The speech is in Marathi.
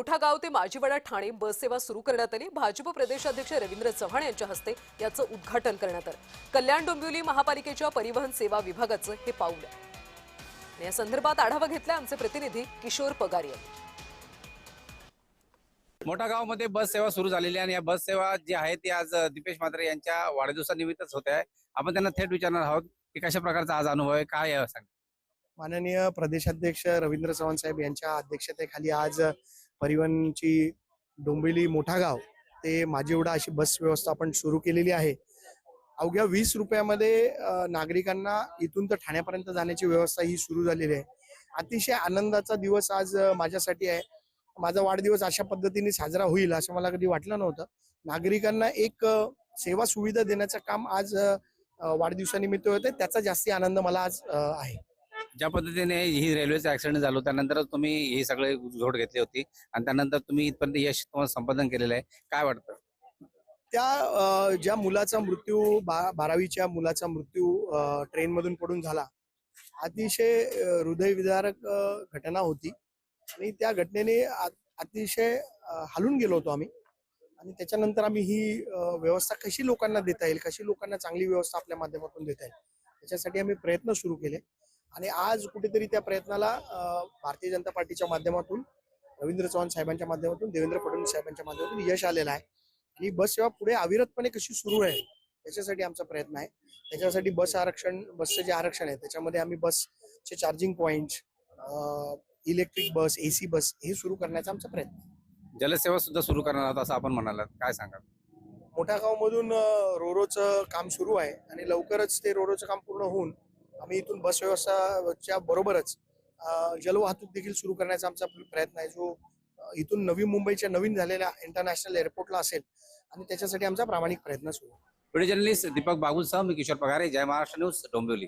मोठा गाव ते माजीवाडा ठाणे बस सेवा सुरू करण्यात आली। भाजप प्रदेशाध्यक्ष रवींद्र चव्हाण यांच्या हस्ते याचं उद्घाटन करण्यात आलं। कल्याण डोंबिवली महापालिकेच्या परिवहन सेवा विभागाचं हे पाऊल आहे। या संदर्भात आढावा घेतला आमचे प्रतिनिधी किशोर पगार यांनी। मोठा गावामध्ये बस सेवा सुरू झालेली आहे आणि या बस सेवा जी आहे ती आज दीपेश म्हात्रे यांच्या वाढदिवसानिमित्तच होते आहे। आपण त्यांना थेट विचारणार आहोत की कशा प्रकारचा आज अनुभव आहे, काय आहे सांगा। माननीय प्रदेशाध्यक्ष रवींद्र चव्हाण साहेब यांच्या अध्यक्षतेखाली आज परिवहनची डोंबिवली मोठा गाव ते माजीवडा अशी बस व्यवस्था आपण सुरू केलेली आहे। अवघ्या 20 रुपयामध्ये नागरिकांना इथून तर ठाण्यापर्यंत जाण्याची व्यवस्था ही सुरू झालेली आहे। अतिशय आनंदाचा दिवस आज माझ्यासाठी आहे। माझा वाढदिवस अशा पद्धतीने साजरा होईल असं मला कधी वाटलं नव्हतं। नागरिकांना एक सेवा सुविधा देण्याचं काम आज वाढदिवसानिमित्त होते, त्याचा जास्ती आनंद मला आज आहे। ज्या पद्धतीने ही रेल्वेचं ऍक्सिडेंट झालं त्यानंतर तुम्ही ही सगळे झोड घेतली होती आणि त्यानंतर तुम्ही इथपर्यंत यश तुम्हाला संपादन केलेलं आहे, काय वाटतं? त्या ज्या मुलाचा मृत्यू 12वीच्या मुलाचा मृत्यू ट्रेन मधून पडून झाला, अतिशय हृदयविदारक घटना होती आणि त्या घटनेने अतिशय हालून गेलो होतो आम्ही। आणि त्याच्यानंतर आम्ही ही व्यवस्था कशी लोकांना देता येईल, कशी लोकांना चांगली व्यवस्था आपल्या माध्यमातून देता येईल त्याच्यासाठी आम्ही प्रयत्न सुरू केले। आणि आज कुठेतरी त्या प्रयत्नाला भारतीय जनता पार्टीच्या माध्यमातून, रवींद्र चव्हाण साहेबांच्या माध्यमातून, देवेंद्र फडणवीस साहेबांच्या माध्यमातून यश आलेलं आहे। आणि बस सेवा पुढे अविरतपणे कशी सुरू आहे त्याच्यासाठी आमचा प्रयत्न आहे। त्याच्यासाठी बसचं जे आरक्षण आहे त्याच्यामध्ये आम्ही बसचे charging point, electric bus, AC bus हे सुरू करण्याचा आमचा प्रयत्न आहे। जलसेवा सुद्धा सुरू करणार आहोत असं आपण म्हणालात, काय सांगा? मोठ्या गावामधून रोरोचं काम सुरू आहे आणि लवकरच ते रोरोचं काम पूर्ण होऊन आम्ही इथून बस व्यवस्थाच्या बरोबरच जलवाहतूक देखील सुरू करण्याचा आमचा प्रयत्न आहे, जो इथून नवी मुंबईच्या नवीन झालेल्या इंटरनॅशनल एअरपोर्टला असेल आणि त्याच्यासाठी आमचा प्रामाणिक प्रयत्न सुरू आहे। व्हिडिओ जर्नलिस्ट दीपक बागुलसह मी किशोर पगारे, जय महाराष्ट्र न्यूज, डोंबिवली।